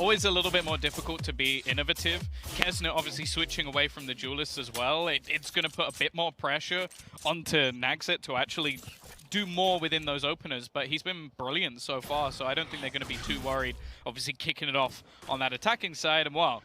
always a little bit more difficult to be innovative. Kesnet obviously switching away from the duelist as well. It's going to put a bit more pressure onto Naxxit to actually do more within those openers, but he's been brilliant so far, so I don't think they're going to be too worried, obviously kicking it off on that attacking side, and well,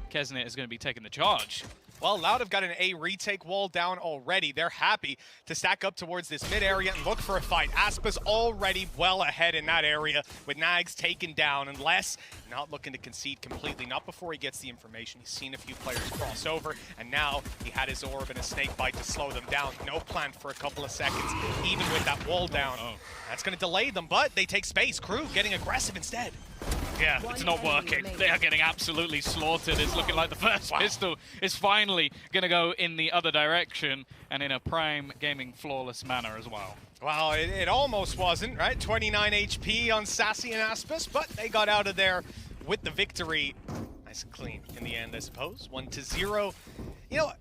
Kesnet is going to be taking the charge. Well, Loud have got an A retake wall down already. They're happy to stack up towards this mid area and look for a fight. Aspas already well ahead in that area with Nags taken down, and Les not looking to concede completely, not before he gets the information. He's seen a few players cross over, and now he had his orb and a snake bite to slow them down. No plan for a couple of seconds, even with that wall down. That's going to delay them, but they take space. KRU getting aggressive instead. Yeah, it's not working. They are getting absolutely slaughtered. It's looking like the first pistol is finally going to go in the other direction, and in a prime gaming flawless manner as well. Well, it almost wasn't, right? 29 HP on Sassy and Aspas, but they got out of there with the victory. Nice and clean in the end, I suppose. 1-0. You know,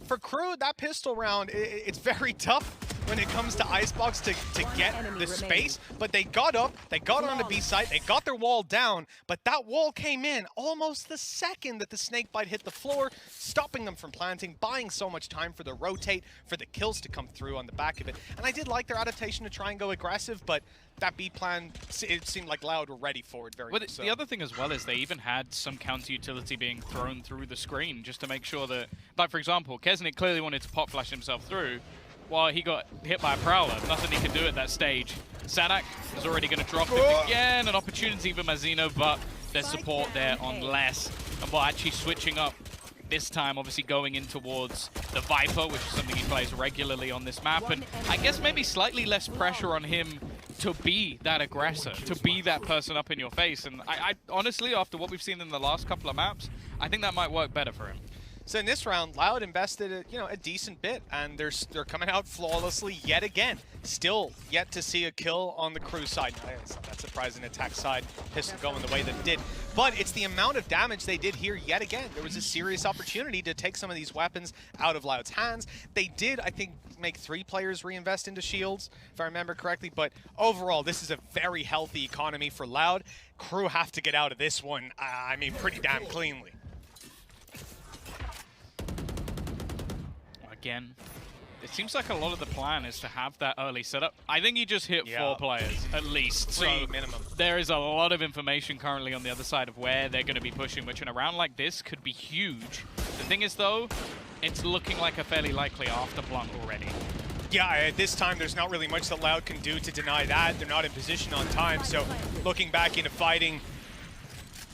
for KRU, that pistol round, it's very tough when it comes to IceBox to get the space, but they got up, they got on the B side, they got their wall down, but that wall came in almost the second that the snakebite hit the floor, stopping them from planting, buying so much time for the rotate, for the kills to come through on the back of it. And I did like their adaptation to try and go aggressive, but that B plan, it seemed like Loud were ready for it very much so. The other thing as well is they even had some counter utility being thrown through the screen just to make sure that, like for example, Kesnet clearly wanted to pop flash himself through, while he got hit by a Prowler. Nothing he could do at that stage. Sadak is already going to drop it again. An opportunity for Mazino, but there's support there on Les. And we're actually switching up this time, obviously going in towards the Viper, which is something he plays regularly on this map. And I guess maybe slightly less pressure on him to be that aggressor, to be that person up in your face. And I honestly, after what we've seen in the last couple of maps, I think that might work better for him. So in this round, Loud invested a decent bit, and they're coming out flawlessly yet again. Still yet to see a kill on the KRU side. It's not that surprising attack side, pistol going the way that it did. But it's the amount of damage they did here yet again. There was a serious opportunity to take some of these weapons out of Loud's hands. They did, I think, make 3 players reinvest into shields, if I remember correctly. But overall, this is a very healthy economy for Loud. KRU have to get out of this one, I mean, pretty damn cleanly. Again, it seems like a lot of the plan is to have that early setup. I think he just hit 4 players, at least. 3 minimum. There is a lot of information currently on the other side of where they're going to be pushing, which in a round like this could be huge. The thing is, though, it's looking like a fairly likely after blunt already. Yeah, at this time, there's not really much that Loud can do to deny that. They're not in position on time, so looking back into fighting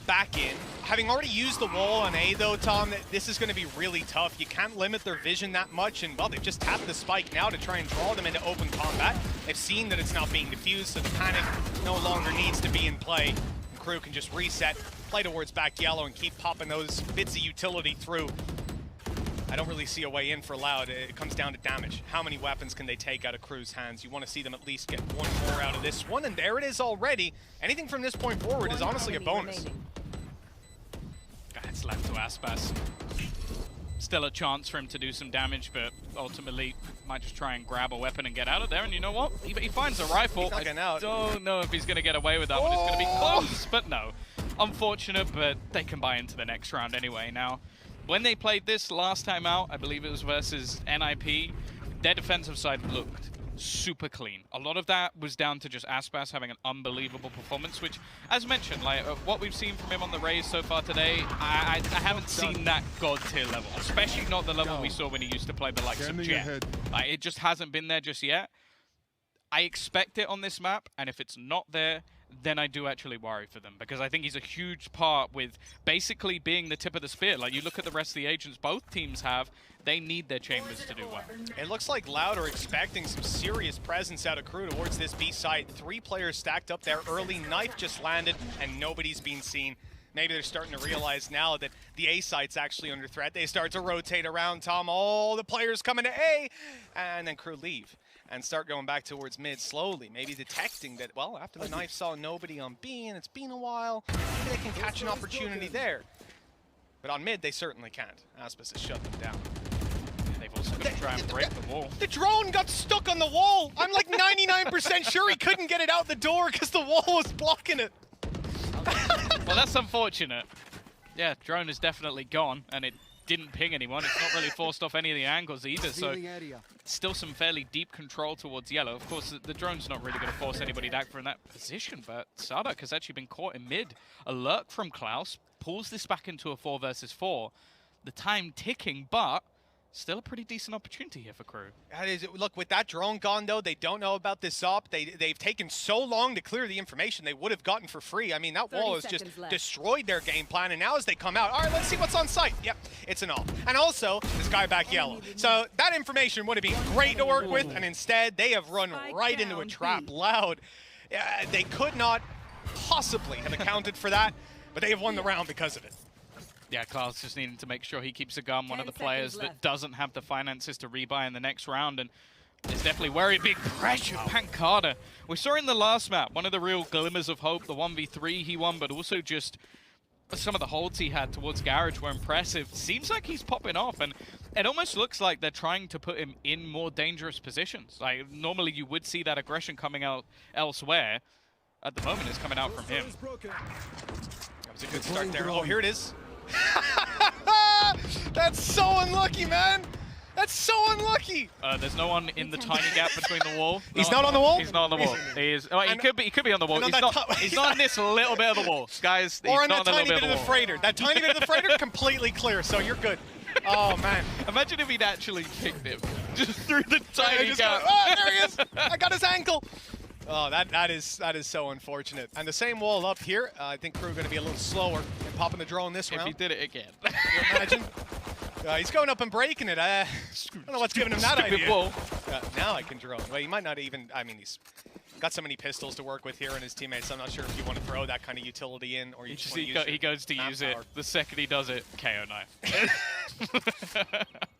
back in. Having already used the wall on A though, Tom, this is going to be really tough. You can't limit their vision that much, and well, they've just tapped the spike now to try and draw them into open combat. They've seen that it's not being diffused, so the panic no longer needs to be in play. And KRU can just reset, play towards back yellow, and keep popping those bits of utility through. I don't really see a way in for Loud. It comes down to damage. How many weapons can they take out of KRU's hands? You want to see them at least get 1 more out of this one, and there it is already. Anything from this point forward is honestly a bonus. It's left to Aspas. Still a chance for him to do some damage, but ultimately might just try and grab a weapon and get out of there. And you know what? He finds a rifle. I don't know if he's going to get away with that one. It's going to be close, but no. Unfortunate, but they can buy into the next round anyway. Now, when they played this last time out, I believe it was versus NIP, their defensive side looked super clean. A lot of that was down to just Aspas having an unbelievable performance, which, as mentioned, like what we've seen from him on the Rays so far today, I haven't seen that god tier level, especially not the level we saw when he used to play the likes of Jet. It just hasn't been there just yet. I expect it on this map, and if it's not there, then I do actually worry for them, because I think he's a huge part with basically being the tip of the spear. Like, you look at the rest of the agents both teams have, they need their chambers to do well. It looks like Loud are expecting some serious presence out of KRU towards this B site. 3 players stacked up there early. Knife just landed, and nobody's been seen. Maybe they're starting to realize now that the A site's actually under threat. They start to rotate around, Tom. All the players coming to A, and then KRU leave and start going back towards mid slowly, maybe detecting that, well, after the Knife saw nobody on B and it's been a while, maybe they can catch an opportunity there. But on mid, they certainly can't. Aspas has shut them down. They've also got to try and break the wall. The drone got stuck on the wall. I'm like 99% sure he couldn't get it out the door because the wall was blocking it. Well, that's unfortunate. Yeah, drone is definitely gone, and it didn't ping anyone. It's not really forced off any of the angles either, so still some fairly deep control towards yellow. Of course, the drone's not really going to force anybody back from that position, but Sardak has actually been caught in mid. A lurk from Klaus pulls this back into a 4 versus 4. The time ticking, but still a pretty decent opportunity here for KRU. That is, look, with that drone gone, though, they don't know about this op. They've taken so long to clear the information they would have gotten for free. I mean, that wall has just destroyed their game plan, and now as they come out, all right, let's see what's on site. Yep, it's an op. And also, this guy back yellow. So that information would have been great to work with, and instead, they have run right into a trap. Loud. They could not possibly have accounted for that, but they have won the round because of it. Yeah, Klaus just needing to make sure he keeps a gun. One of the players that doesn't have the finances to rebuy in the next round, and is definitely very big pressure. Pancada, we saw in the last map, one of the real glimmers of hope, the 1v3 he won, but also just some of the holds he had towards Garage were impressive. Seems like he's popping off, and it almost looks like they're trying to put him in more dangerous positions. Like, normally you would see that aggression coming out elsewhere. At the moment, it's coming out from him. That was a good start there. Oh, here it is. That's so unlucky, man. That's so unlucky. There's no one in the tiny gap between the wall. He's not on the wall? He's not on the wall. He is. Well, he could be on the wall. He's not on this little bit of the wall. Guys, or he's on not that on tiny bit of the freighter. That tiny bit of the freighter, completely clear, so you're good. Oh, man. Imagine if he'd actually kicked him just through the tiny gap. Oh, there he is. I got his ankle. Oh, that is so unfortunate. And the same wall up here. I think KRU going to be a little slower in popping the drone this round. If he did it again. Can you imagine? He's going up and breaking it. I don't know what's giving him that idea. Wall. Now I can drone. Well, he might not even. I mean, he's got so many pistols to work with here and his teammates. I'm not sure if you want to throw that kind of utility in, or you just want to use he goes to use it. The second he does it, KO knife.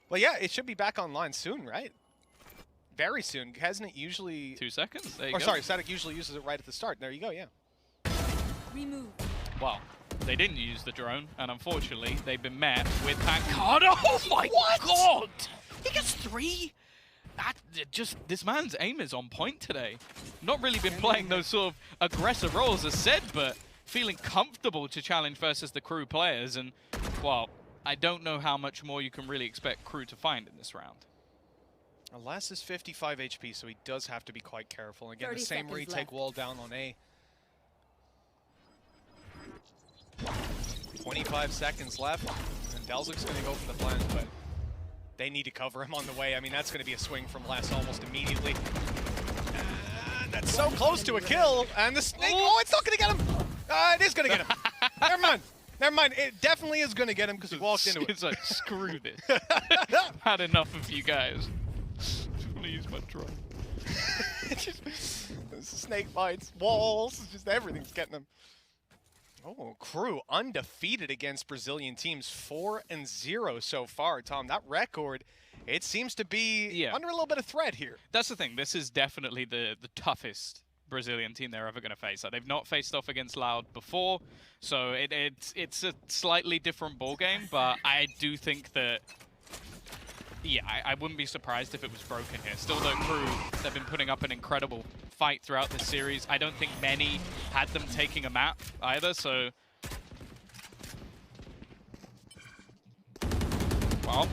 Well, yeah, it should be back online soon, right? Very soon. Hasn't it usually... 2 seconds? There you go. Sorry, Static usually uses it right at the start. There you go, yeah. Remove. Well, they didn't use the drone, and unfortunately, they've been met with Pancada. Oh my god! He gets 3? This man's aim is on point today. Not really been playing those sort of aggressive roles as said, but feeling comfortable to challenge versus the KRU players, and, well, I don't know how much more you can really expect KRU to find in this round. Last is 55 HP, so he does have to be quite careful. Again, the same retake wall down on A. 25 seconds left, and Delzic's going to go for the flange, but they need to cover him on the way. I mean, that's going to be a swing from Les almost immediately. And that's so close to a kill, and the snake, oh, it's not going to get him! It is going to get him. Never mind. Never mind, it definitely is going to get him because he walked into it. It's like, screw this. I've had enough of you guys. Just want to use my drone. Snake bites, walls, just everything's getting them. Oh, KRU undefeated against Brazilian teams, 4-0 so far, Tom. That record, it seems to be under a little bit of threat here. That's the thing. This is definitely the toughest Brazilian team they're ever going to face. They've not faced off against Loud before, so it's a slightly different ballgame, but I do think that yeah, I wouldn't be surprised if it was broken here. Still, though, KRU, they've been putting up an incredible fight throughout this series. I don't think many had them taking a map either, so... Well...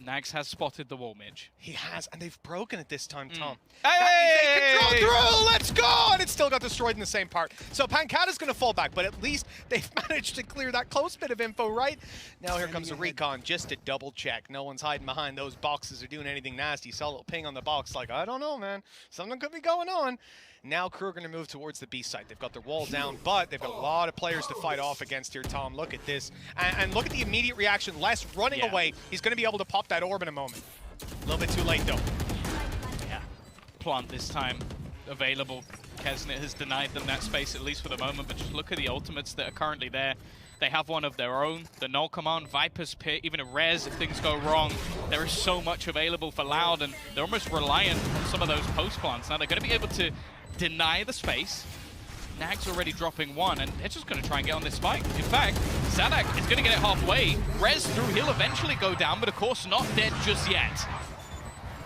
Nags has spotted the wall, Midge. He has, and they've broken it this time, Tom. Hey! They can draw through! Let's go! And it still got destroyed in the same part. So Pancada's going to fall back, but at least they've managed to clear that close bit of info, right? Now here comes a recon just to double check. No one's hiding behind those boxes or doing anything nasty. Saw a little ping on the box like, I don't know, man. Something could be going on. Now KRU are going to move towards the B site. They've got their wall down, but they've got a lot of players to fight off against here, Tom. Look at this. And look at the immediate reaction. Les running away. He's going to be able to pop that orb in a moment. A little bit too late, though. Yeah. Plant this time available. Kesnet has denied them that space, at least for the moment, but just look at the ultimates that are currently there. They have one of their own, the Null Command, Viper's Pit, even a Res if things go wrong. There is so much available for Loud, and they're almost reliant on some of those post plants. Now they're going to be able to deny the space. Nag's already dropping one, and they're just going to try and get on this spike. In fact, Sadak is going to get it halfway. Res through, he'll eventually go down, but of course not dead just yet.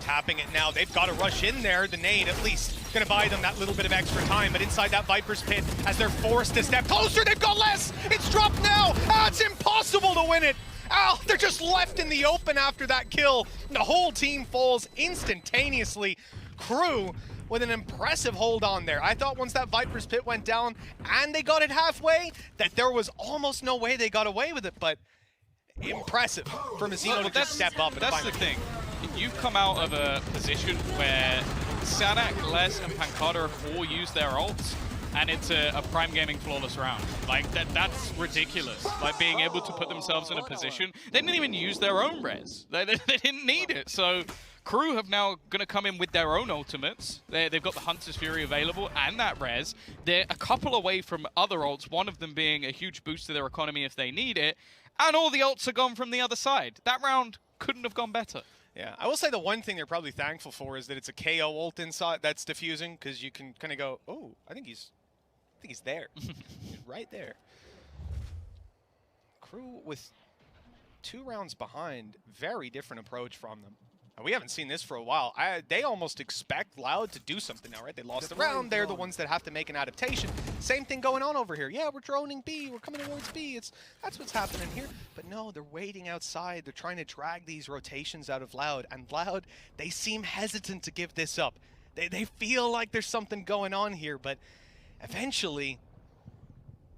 tapping it now. They've got to rush in there. The nade, at least, going to buy them that little bit of extra time. But inside that Viper's pit, as they're forced to step closer, they've got less. It's dropped now. Ah, it's impossible to win it. Oh, they're just left in the open after that kill. The whole team falls instantaneously. KRU with an impressive hold on there. I thought once that Viper's pit went down and they got it halfway, that there was almost no way they got away with it, but impressive for Mazzino to just step up. And that's the thing. You've come out of a position where Sadak, Les, and Pancada have all used their ults, and it's a Prime Gaming flawless round. Like, that's ridiculous. Like, being able to put themselves in a position. They didn't even use their own res. They didn't need it. So KRU have now going to come in with their own ultimates. They've got the Hunter's Fury available and that res. They're a couple away from other ults, one of them being a huge boost to their economy if they need it. And all the ults are gone from the other side. That round couldn't have gone better. Yeah, I will say the one thing they're probably thankful for is that it's a KO ult inside that's diffusing, because you can kind of go, oh, I think he's there. He's right there. KRU with 2 rounds behind, very different approach from them. And we haven't seen this for a while. They almost expect Loud to do something now, right? They lost the round. They're the ones that have to make an adaptation. Same thing going on over here. Yeah, we're droning B. We're coming towards B. That's what's happening here. But no, they're waiting outside. They're trying to drag these rotations out of Loud. And Loud, they seem hesitant to give this up. They feel like there's something going on here. But eventually,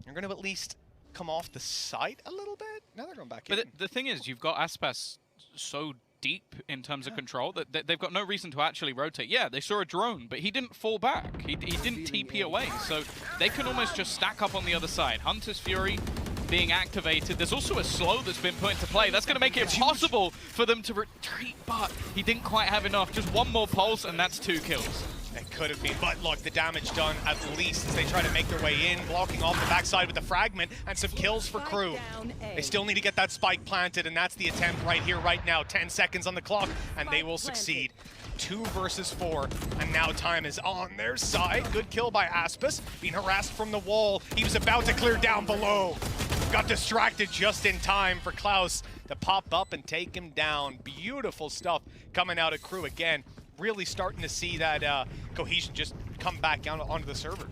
they're going to at least come off the site a little bit. Now they're going back in. But the thing is, you've got Aspas so deep in terms of control that they've got no reason to actually rotate. Yeah, they saw a drone, but he didn't fall back. He didn't TP away, so they can almost just stack up on the other side. Hunter's Fury being activated. There's also a slow that's been put into play. That's going to make it impossible for them to retreat, but he didn't quite have enough. Just one more pulse, and that's 2 kills. It could have been, but look, the damage done at least as they try to make their way in, blocking off the backside with the fragment, and some kills for KRU. They still need to get that spike planted, and that's the attempt right here, right now. 10 seconds on the clock, and they will succeed. 2 versus 4, and now time is on their side. Good kill by Aspas, being harassed from the wall. He was about to clear down below. Got distracted just in time for Klaus to pop up and take him down. Beautiful stuff coming out of KRU again. Really starting to see that cohesion just come back down onto the server.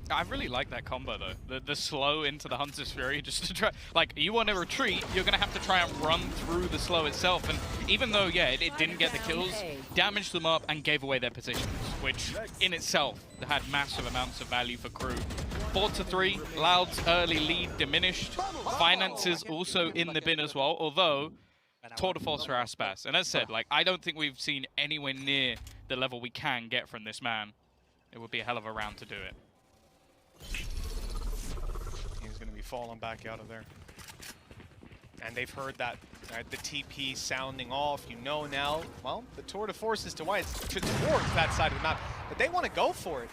I really like that combo though. The slow into the Hunter's Fury, just to try, like, you want to retreat, you're going to have to try and run through the slow itself. And even though, yeah, it didn't get the kills, damaged them up and gave away their positions, which in itself had massive amounts of value for KRU. 4-3, Loud's early lead diminished. Finances also in the bin as well, although tour de force for Aspas. And as said, like, I don't think we've seen anywhere near the level we can get from this man. It would be a hell of a round to do it. He's going to be falling back out of there. And they've heard that, the TP sounding off. You know now, well, the tour de force is to why it's towards that side of the map. But they want to go for it.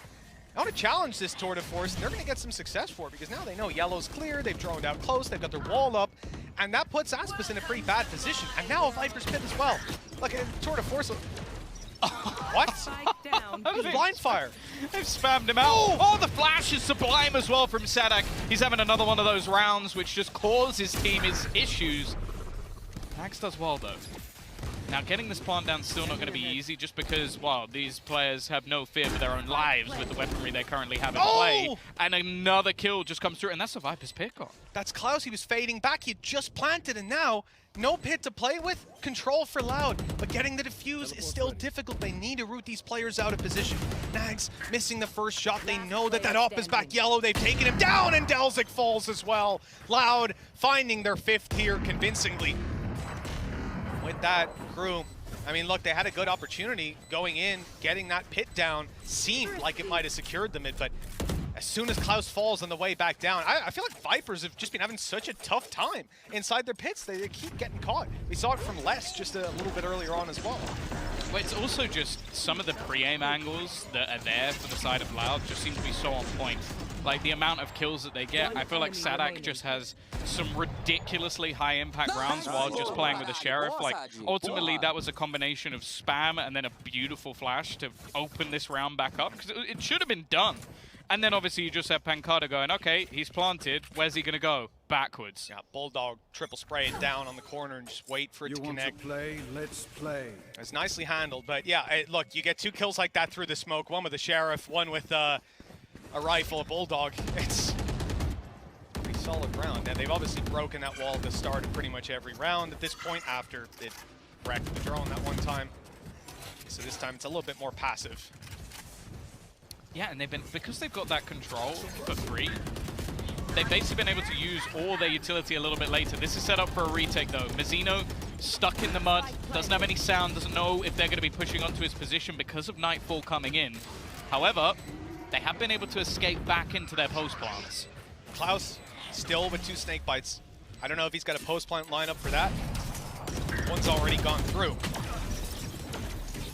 I want to challenge this tour de force, and they're going to get some success for it, because now they know yellow's clear, they've droned out close, they've got their wall up, and that puts Aspas in a pretty bad position. And now a Viper's pit as well. Look at tour de force. What? That was blind fire. They've spammed him out. Oh, the flash is sublime as well from Sadak. He's having another one of those rounds which just causes team his issues. Max does well though. Now, getting this plant down is still not going to be easy, just because, well, these players have no fear for their own lives with the weaponry they currently have in play. And another kill just comes through, and that's a Viper's pickoff. That's Klaus. He was fading back. He had just planted, and now no pit to play with. Control for Loud, but getting the defuse is still difficult. They need to root these players out of position. Nags missing the first shot. They know that op is back yellow. They've taken him down, and Delzik falls as well. Loud finding their 5th here convincingly. With that, KRU, I mean, look, they had a good opportunity going in, getting that pit down. Seemed like it might have secured the mid, but as soon as Klaus falls on the way back down, I feel like Vipers have just been having such a tough time inside their pits. They keep getting caught. We saw it from Les just a little bit earlier on as well. Well, it's also just some of the pre-aim angles that are there for the side of Loud just seem to be so on point. Like, the amount of kills that they get, I feel like Sadak just has some ridiculously high impact rounds while just playing with the Sheriff. Like, ultimately, that was a combination of spam and then a beautiful flash to open this round back up, because it should have been done. And then obviously you just have Pancada going, okay, he's planted. Where's he going to go? Backwards. Yeah, Bulldog triple spray it down on the corner and just wait for it to connect. You want to play? Let's play. It's nicely handled, but yeah, look, you get 2 kills like that through the smoke. One with the Sheriff, one with a rifle, a Bulldog. It's a pretty solid round. And they've obviously broken that wall at the start of pretty much every round at this point after it wrecked the drone that one time. So this time it's a little bit more passive. Yeah, and because they've got that control for free, they've basically been able to use all their utility a little bit later. This is set up for a retake though. Mazzino stuck in the mud, doesn't have any sound, doesn't know if they're going to be pushing onto his position because of Nightfall coming in. However, they have been able to escape back into their post plants. Klaus still with 2 snake bites. I don't know if he's got a post plant lineup for that. One's already gone through.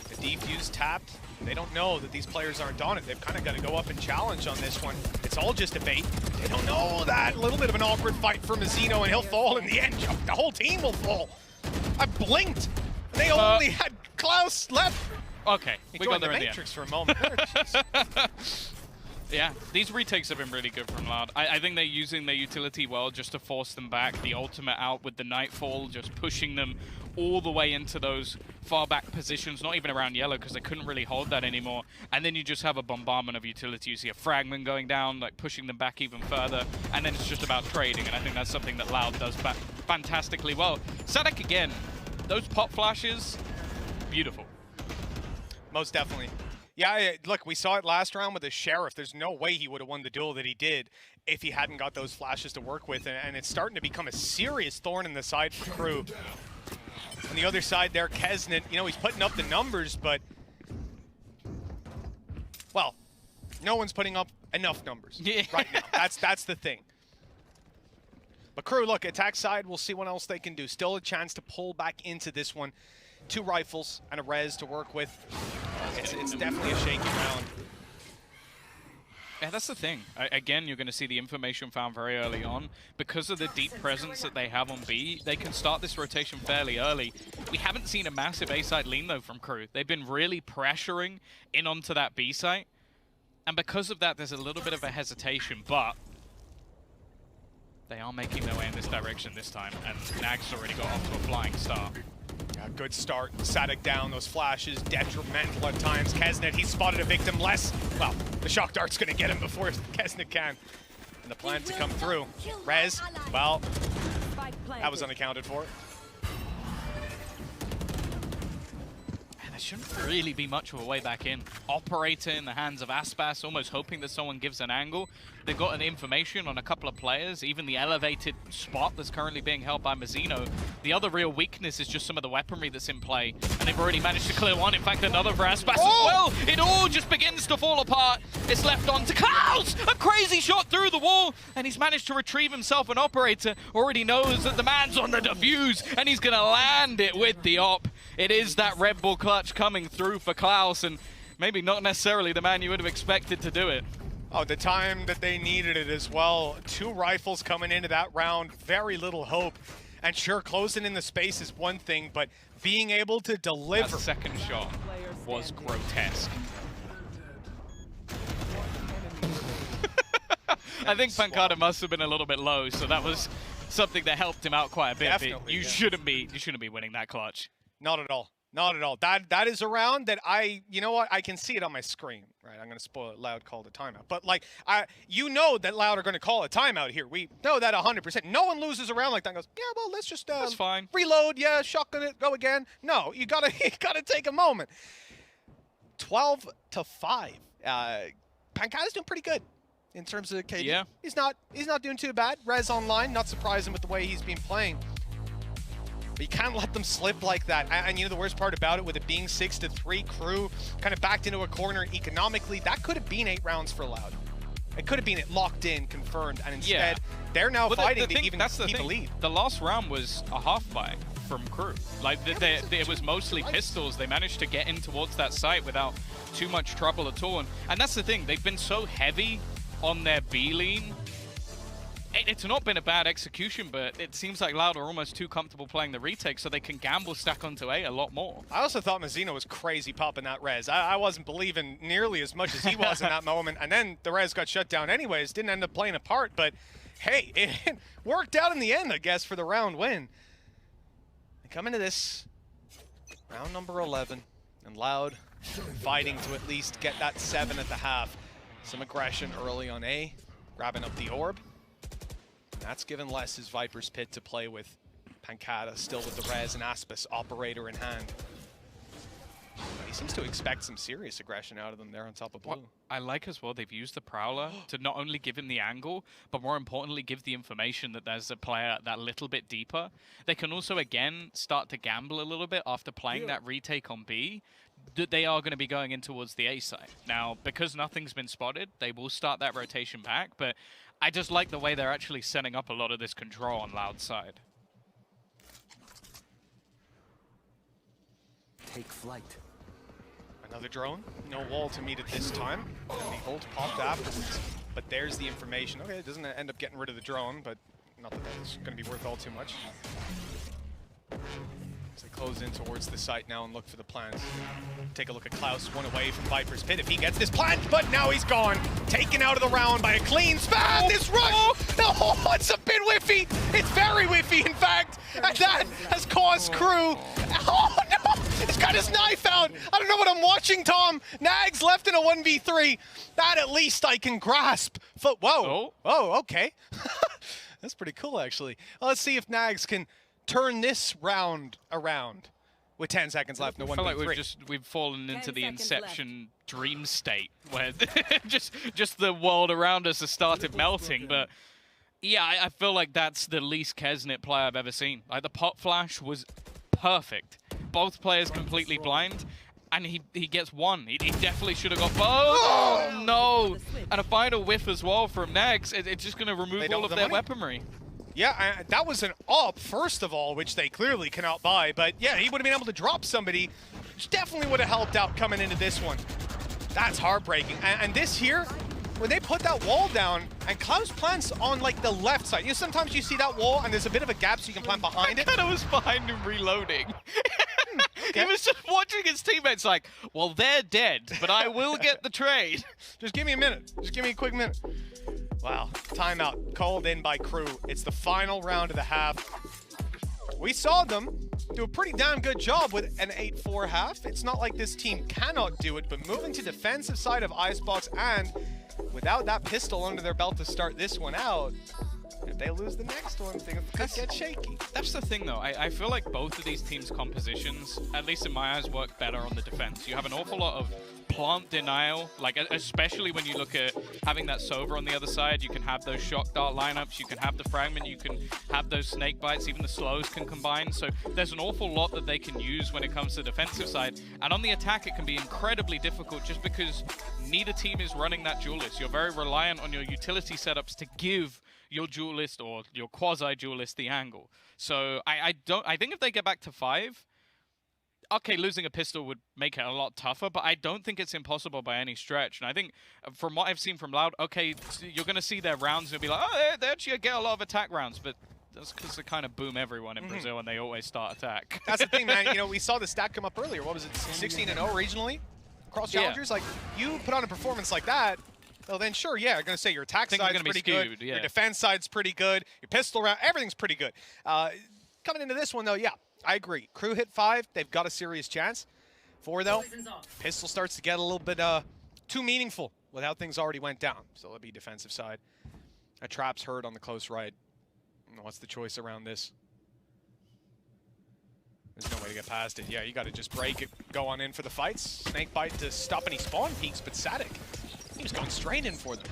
The defuse tapped. They don't know that these players aren't on it. They've kind of got to go up and challenge on this one. It's all just a bait. They don't know that. A little bit of an awkward fight for Mazzino, and he'll fall in the end. The whole team will fall. I blinked. They only had Klaus left. Okay, we got there in the Matrix for a moment there. Yeah, these retakes have been really good from Loud. I think they're using their utility well just to force them back. The ultimate out with the Nightfall, just pushing them all the way into those far back positions, not even around yellow because they couldn't really hold that anymore. And then you just have a bombardment of utility. You see a fragment going down, like pushing them back even further. And then it's just about trading, and I think that's something that Loud does fantastically well. Sadek again, those pop flashes, beautiful. Most definitely. Yeah, look, we saw it last round with the Sheriff. There's no way he would have won the duel that he did if he hadn't got those flashes to work with, and it's starting to become a serious thorn in the side for KRU. On the other side there, Kesnet, you know, he's putting up the numbers, but, well, no one's putting up enough numbers right now. That's the thing. But KRU, look, attack side, we'll see what else they can do. Still a chance to pull back into this one. 2 rifles and a res to work with. It's definitely a shaky round. Yeah, that's the thing. Again, you're going to see the information found very early on. Because of the deep presence that they have on B, they can start this rotation fairly early. We haven't seen a massive A-side lean, though, from KRU. They've been really pressuring in onto that B site. And because of that, there's a little bit of a hesitation, but they are making their way in this direction this time. And Nag's already got off to a flying start. Yeah, good start. Sadek down, those flashes, detrimental at times. Kesnet, he spotted a victim less. Well, the shock dart's gonna get him before Kesnet can. And the plan to come through. Rez, well, that was unaccounted for. There shouldn't really be much of a way back in. Operator in the hands of Aspas, almost hoping that someone gives an angle. They've got an information on a couple of players, even the elevated spot that's currently being held by Mazzino. The other real weakness is just some of the weaponry that's in play, and they've already managed to clear one. In fact, another for Aspas as well. It all just begins to fall apart. It's left on to Klaus! A crazy shot through the wall, and he's managed to retrieve himself. An operator already knows that the man's on the defuse, and he's going to land it with the op. It is that Red Bull clutch coming through for Klaus, and maybe not necessarily the man you would have expected to do it. Oh, the time that they needed it as well. 2 rifles coming into that round, very little hope. And sure, closing in the space is one thing, but being able to deliver. That second shot was grotesque. I think Pancada must have been a little bit low, so that was something that helped him out quite a bit. Definitely, you shouldn't be winning that clutch. Not at all. Not at all. That is a round that you know what? I can see it on my screen, right? I'm going to spoil it. Loud called a timeout. But, like, you know that Loud are going to call a timeout here. We know that 100%. No one loses a round like that and goes, yeah, well, let's just that's fine. Reload. Yeah, shotgun it. Go again. No, you gotta take a moment. 12-5. Pancada's doing pretty good in terms of KD. Yeah. He's not doing too bad. Rez online, not surprising with the way he's been playing. But you can't let them slip like that. And you know the worst part about it, with it being 6-3, KRU kind of backed into a corner economically, that could have been 8 rounds for Loud. It could have been it locked in, confirmed, and instead they're now fighting to even keep a lead. The last round was a half buy from KRU. Like it was mostly pistols. They managed to get in towards that site without too much trouble at all. And that's the thing, they've been so heavy on their B lean. it's not been a bad execution, but it seems like Loud are almost too comfortable playing the retake, so they can gamble stack onto A lot more. I also thought Mazzino was crazy popping that res. I wasn't believing nearly as much as he was in that moment, and then the res got shut down anyways. Didn't end up playing a part, but hey, it worked out in the end, I guess, for the round win. They come into this round number 11, and Loud fighting to at least get that 7 at the half. Some aggression early on A, grabbing up the orb. And that's given Les his Viper's Pit to play with. Pancata still with the res and Aspis operator in hand. He seems to expect some serious aggression out of them there on top of blue. What I like as well, they've used the Prowler to not only give him the angle, but more importantly, give the information that there's a player that little bit deeper. They can also, again, start to gamble a little bit after playing that retake on B, that they are going to be going in towards the A side. Now, because nothing's been spotted, they will start that rotation back, but I just like the way they're actually setting up a lot of this control on Loud's side. Take flight. Another drone, no wall to meet at this time. And the ult popped afterwards. But there's the information. Okay, it doesn't end up getting rid of the drone, but not that that's going to be worth all too much. As they close in towards the site now and look for the plants. Take a look at Klaus, one away from Viper's Pit if he gets this plant, but now he's gone. Taken out of the round by a clean spam. This rush, oh, it's a bit whiffy. It's very whiffy, in fact. And that has caused KRU. Oh, no, he's got his knife out. I don't know what I'm watching, Tom. Nags left in a 1v3. That at least I can grasp. Whoa, oh, okay. That's pretty cool, actually. Well, let's see if Nags can turn this round around with 10 seconds left in a 1v3. I feel like we've fallen into the Inception dream state where just the world around us has started melting. But yeah, I feel like that's the least Kesnit player I've ever seen. Like, the pot flash was perfect. Both players completely blind, and he gets one. He definitely should have got both. Oh, no! And a final whiff as well from Nags. It's just going to remove all of their weaponry. Yeah, that was an AWP, first of all, which they clearly cannot buy. But yeah, he would have been able to drop somebody, which definitely would have helped out coming into this one. That's heartbreaking. And this here, when they put that wall down, and Klaus plants on, like, the left side. You know, sometimes you see that wall, and there's a bit of a gap so you can plant behind it. I was behind him reloading. He was just watching his teammates like, well, they're dead, but I will get the trade. Just give me a minute. Just give me a quick minute. Wow, timeout called in by KRU. It's the final round of the half. We saw them do a pretty damn good job with an 8-4 half. It's not like this team cannot do it, but moving to defensive side of IceBox and without that pistol under their belt to start this one out, if they lose the next one, things could get shaky. That's the thing, though. I feel like both of these teams' compositions, at least in my eyes, work better on the defense. You have an awful lot of plant denial, like especially when you look at having that Sova on the other side. You can have those shock dart lineups, you can have the fragment, you can have those snake bites, even the slows can combine. So there's an awful lot that they can use when it comes to the defensive side. And on the attack, it can be incredibly difficult just because neither team is running that duelist. You're very reliant on your utility setups to give your duelist or your quasi-duelist the angle. So I think if they get back to 5, okay, losing a pistol would make it a lot tougher, but I don't think it's impossible by any stretch. And I think from what I've seen from Loud, okay, you're going to see their rounds and you'll be like, oh, they actually get a lot of attack rounds, but that's because they kind of boom everyone in Brazil and they always start attack. That's the thing, man. You know, we saw the stat come up earlier. What was it, 16-0 regionally? Across challengers? Yeah. Like, you put on a performance like that, well, then sure, yeah, I'm going to say your attack side's pretty good, yeah. Your defense side's pretty good, your pistol round, everything's pretty good. Coming into this one, though, yeah, I agree. KRU hit 5, they've got a serious chance. 4, though, pistol starts to get a little bit too meaningful with how things already went down. So it'll be defensive side. A trap's heard on the close right. What's the choice around this? There's no way to get past it. Yeah, you got to just break it, go on in for the fights. Snake bite to stop any spawn peaks, but Sadik, he was going straight in for them.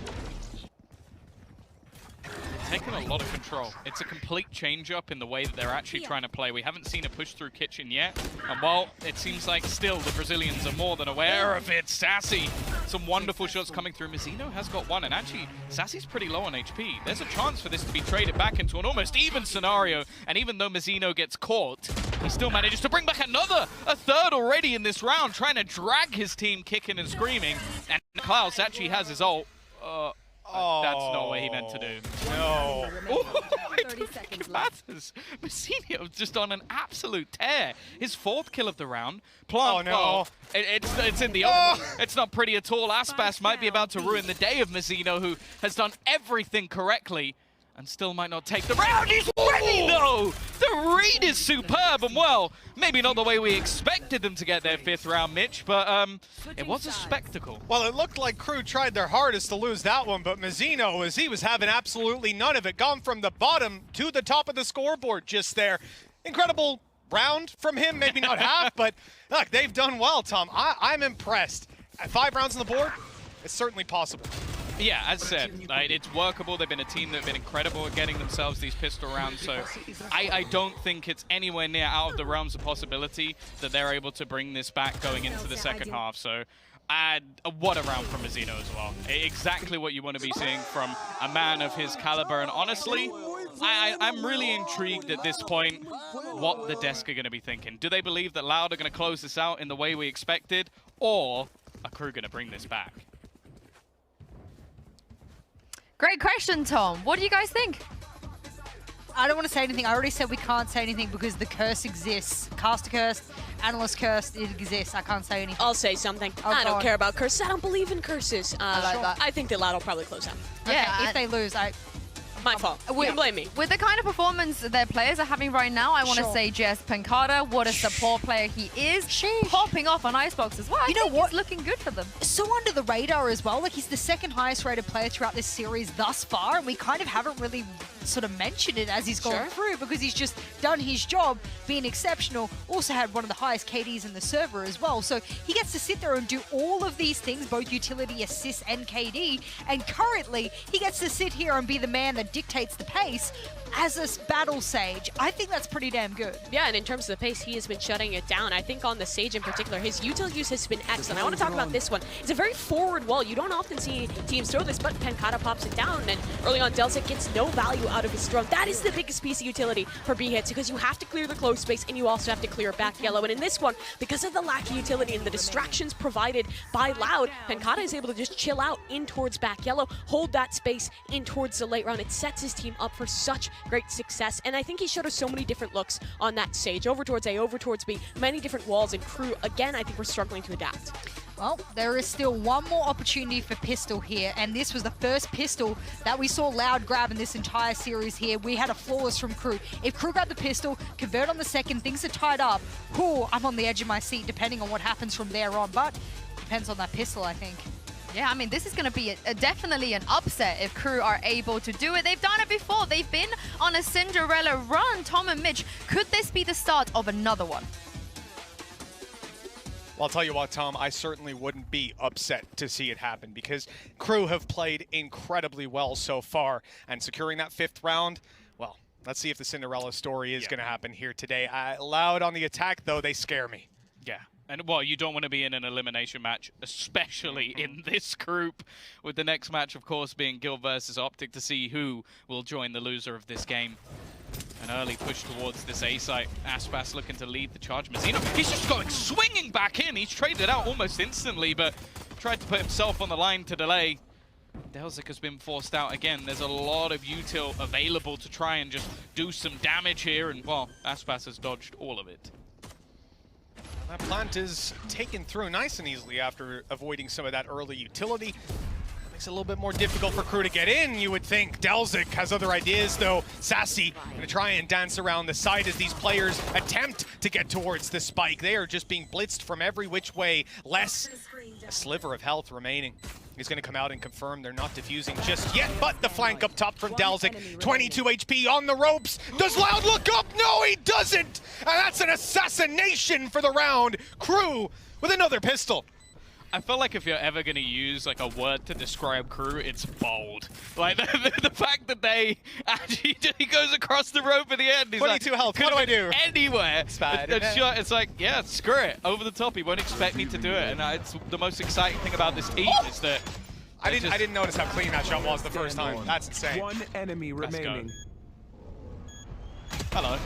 Taking a lot of control. It's a complete change-up in the way that they're actually trying to play. We haven't seen a push-through kitchen yet. And while it seems like still the Brazilians are more than aware of it, Sassy, some wonderful shots coming through. Mazzino has got one, and actually, Sassy's pretty low on HP. There's a chance for this to be traded back into an almost even scenario. And even though Mazzino gets caught, he still manages to bring back a third already in this round, trying to drag his team kicking and screaming. And Klaus actually has his ult. Oh, that's not what he meant to do. No. Oh, 30 seconds left. matters. Messinio just on an absolute tear. His 4th kill of the round. Plant, Oh, no. well, it's in the open. It's not pretty at all. IceBox might be about to ruin the day of Messinio, who has done everything correctly and still might not take the round. He's ready, though! The read is superb, and well, maybe not the way we expected them to get their 5th round, Mitch, but it was a spectacle. Well, it looked like KRU tried their hardest to lose that one, but Messinio, as he was having absolutely none of it, gone from the bottom to the top of the scoreboard just there. Incredible round from him, maybe not half, but look, they've done well, Tom. I'm impressed. At 5 rounds on the board, it's certainly possible. Yeah, as said, it's workable. They've been a team that have been incredible at getting themselves these pistol rounds, so I don't think it's anywhere near out of the realms of possibility that they're able to bring this back going into the second half. So what a round from Messinio as well. Exactly what you want to be seeing from a man of his caliber, and honestly, I'm really intrigued at this point what the desk are going to be thinking. Do they believe that Loud are going to close this out in the way we expected, or are KRU going to bring this back? Great question, Tom. What do you guys think? I don't want to say anything. I already said we can't say anything because the curse exists. Caster curse, analyst curse, it exists. I can't say anything. I'll say something. Oh, I don't care about curses. I don't believe in curses. I like that. I think that Loud will probably close out. Yeah, if they lose, My fault. You can blame me. With the kind of performance their players are having right now, I want to say Jess Pancada, what a support player he is, popping off on IceBox as well. You know what? He's looking good for them. So under the radar as well. Like, he's the 2nd highest rated player throughout this series thus far, and we kind of haven't really sort of mentioned it as he's gone through because he's just done his job, being exceptional. Also had one of the highest KDs in the server as well. So he gets to sit there and do all of these things, both utility, assists, and KD. And currently, he gets to sit here and be the man that dictates the pace as a battle Sage. I think that's pretty damn good. Yeah, and in terms of the pace, he has been shutting it down. I think on the Sage in particular, his util use has been excellent. I want to talk about this one. It's a very forward wall. You don't often see teams throw this, but Pancada pops it down, and early on, Delzik gets no value out of his throw. That is the biggest piece of utility for B-hits, because you have to clear the close space, and you also have to clear back yellow. And in this one, because of the lack of utility and the distractions provided by Loud, Pancada is able to just chill out in towards back yellow, hold that space in towards the late round. It sets his team up for such great success, and I think he showed us so many different looks on that Sage, over towards A, over towards B, many different walls, and KRU, again, I think we're struggling to adapt. Well, there is still one more opportunity for pistol here, and this was the first pistol that we saw Loud grab in this entire series here. We had a flawless from KRU. If KRU grab the pistol, convert on the second, things are tied up. Ooh, I'm on the edge of my seat depending on what happens from there on, but depends on that pistol, I think. Yeah, I mean, this is going to be definitely an upset if KRU are able to do it. They've done it before. They've been on a Cinderella run. Tom and Mitch, could this be the start of another one? Well, I'll tell you what, Tom, I certainly wouldn't be upset to see it happen because KRU have played incredibly well so far, and securing that 5th round, well, let's see if the Cinderella story is going to happen here today. Loud on the attack, though, they scare me. Yeah. And, well, you don't want to be in an elimination match, especially in this group, with the next match, of course, being Guild versus Optic, to see who will join the loser of this game. An early push towards this A site. IceBox looking to lead the charge. Messinio, he's just going swinging back in. He's traded out almost instantly, but tried to put himself on the line to delay. Delzik has been forced out again. There's a lot of util available to try and just do some damage here, and, well, IceBox has dodged all of it. That plant is taken through nice and easily after avoiding some of that early utility. Makes it a little bit more difficult for KRU to get in, you would think. Delzik has other ideas, though. Sassy going to try and dance around the side as these players attempt to get towards the spike. They are just being blitzed from every which way. Less a sliver of health remaining. He's going to come out and confirm they're not defusing just yet, but the flank up top from Delzik. 22 HP on the ropes. Does Loud look up? No, he doesn't! And that's an assassination for the round. KRU with another pistol. I feel like if you're ever going to use like a word to describe KRU, it's bold. Like the fact that they actually he goes across the rope at the end. He's 22 like, health. What do I do? Anywhere. It's like, yeah, screw it. Over the top. He won't expect me to do it. And it's the most exciting thing about this team is that I didn't notice how clean that shot was the first time. That's insane. One enemy remaining. Hello.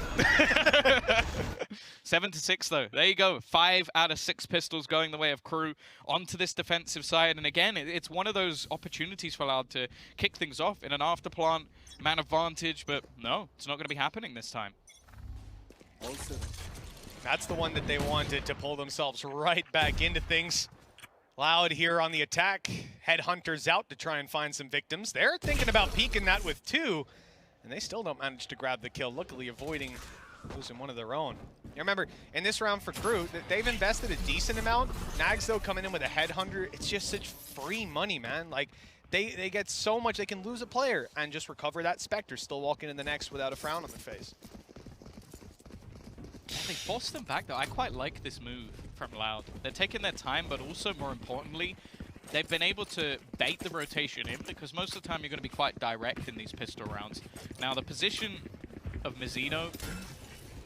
7-6 though. There you go. 5 out of 6 pistols going the way of KRU onto this defensive side. And again, it's one of those opportunities for Loud to kick things off in an afterplant, man advantage. But no, it's not going to be happening this time. That's the one that they wanted to pull themselves right back into things. Loud here on the attack. Headhunters out to try and find some victims. They're thinking about peeking that with 2, and they still don't manage to grab the kill, luckily avoiding losing one of their own. You remember, in this round for KRU, they've invested a decent amount. Nags, though, coming in with a Headhunter. It's just such free money, man. Like, they get so much, they can lose a player and just recover that Spectre, still walking in the next without a frown on their face. They forced them back, though. I quite like this move from Loud. They're taking their time, but also, more importantly, they've been able to bait the rotation in, because most of the time you're going to be quite direct in these pistol rounds. Now, the position of Mizzino,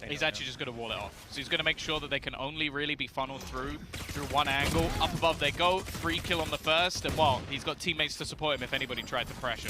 he's actually just going to wall it off. So he's going to make sure that they can only really be funneled through one angle. Up above they go, free kill on the first, and well, he's got teammates to support him if anybody tried to pressure.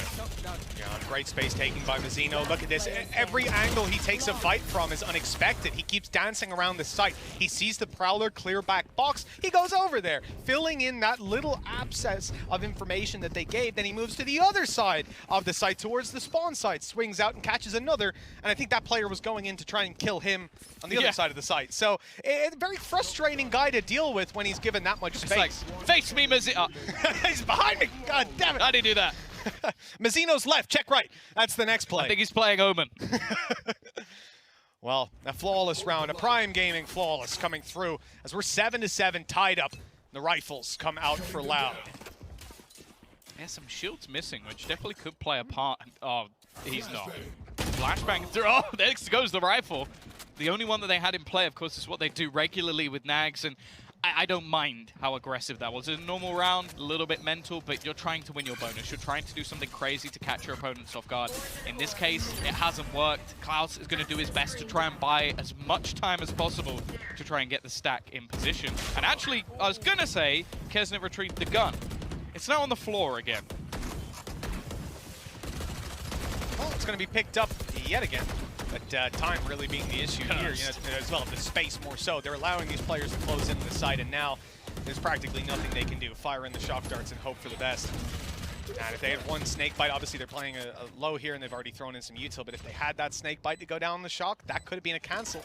Yeah, great space taking by Mizzino. Look at this. Every angle he takes a fight from is unexpected. He keeps dancing around the site. He sees the Prowler clear back box. He goes over there, filling in that little abscess of information that they gave. Then he moves to the other side of the site towards the spawn site, swings out and catches another. And I think that player was going in to try and kill him on the other side of the site. So a very frustrating guy to deal with when he's given that much space. Like, face me, Mizzino. He's behind me. God damn it. How did he do that? Mizzino's left. Check right. That's the next play. I think he's playing Omen. Well, a flawless round, a Prime Gaming flawless coming through as we're 7-7 tied up. The rifles come out for Loud. Yeah, some shields missing, which definitely could play a part. Oh, he's not. Flashbang through. Oh, there goes the rifle. The only one that they had in play, of course, is what they do regularly with Nags, and I don't mind how aggressive that was. In a normal round, a little bit mental, but you're trying to win your bonus. You're trying to do something crazy to catch your opponents off guard. In this case, it hasn't worked. Klaus is going to do his best to try and buy as much time as possible to try and get the stack in position. And actually, I was going to say, Kesnet retrieved the gun. It's now on the floor again. Well, it's going to be picked up yet again. But time really being the issue here, as well, the space more so. They're allowing these players to close into the site, and now there's practically nothing they can do. Fire in the shock darts and hope for the best. And if they had one snake bite, obviously they're playing a low here, and they've already thrown in some util, but if they had that snake bite to go down the shock, that could have been a cancel.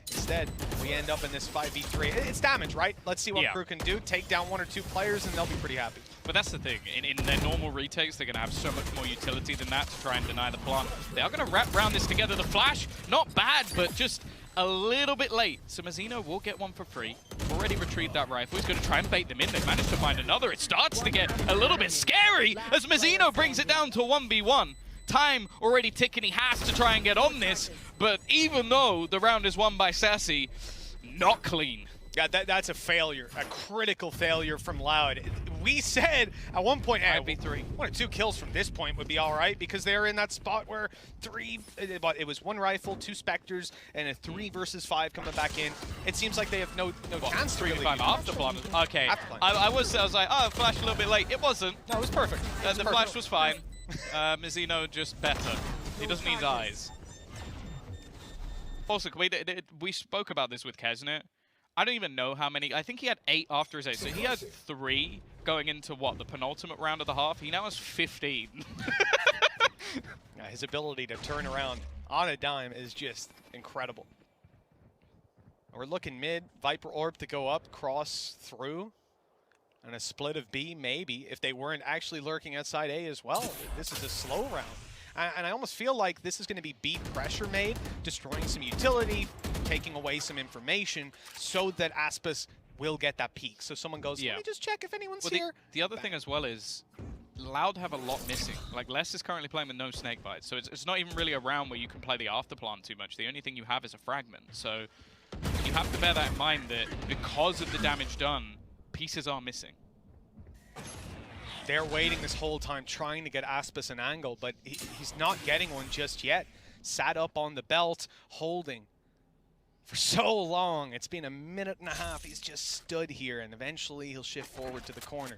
Instead, we end up in this 5v3. It's damage, right? Let's see what KRU can do. Take down 1 or 2 players, and they'll be pretty happy. But that's the thing. In their normal retakes, they're going to have so much more utility than that to try and deny the plant. They are going to wrap around this together. The flash, not bad, but just a little bit late. So Mizzino will get one for free. Already retrieved that rifle. He's going to try and bait them in. They've managed to find another. It starts to get a little bit scary as Mizzino brings it down to 1v1. Time already ticking. He has to try and get on this, but even though the round is won by Sassy, not clean. Yeah, that's a failure, a critical failure from Loud. We said at one point, hey, 5v3. 1 or 2 kills from this point would be all right, because they're in that spot where it was 1 rifle, 2 Spectres, and a 3 versus 5 coming back in. It seems like they have no chance to really. 3v5 afterplant. Okay, I was like, oh, flash a little bit late. It wasn't. No, it was perfect. The flash was fine. Mizzino just better. He doesn't need eyes. Also, we spoke about this with Kesnet. I don't even know how many. I think he had 8 after his 8. So he had 3 going into, what, the penultimate round of the half? He now has 15. Yeah, his ability to turn around on a dime is just incredible. We're looking mid. Viper Orb to go up, cross through. And a split of B, maybe, if they weren't actually lurking outside A as well. This is a slow round. And I almost feel like this is going to be B pressure made, destroying some utility, taking away some information, so that Aspis will get that peak. So someone goes, let me just check if anyone's here. The other thing as well is, Loud have a lot missing. Like, Les is currently playing with no snake bites, so it's not even really a round where you can play the afterplant too much. The only thing you have is a fragment. So you have to bear that in mind, that because of the damage done, pieces are missing. They're waiting this whole time, trying to get Aspis an angle, but he's not getting one just yet. Sat up on the belt, holding for so long. It's been a minute and a half. He's just stood here, and eventually he'll shift forward to the corner.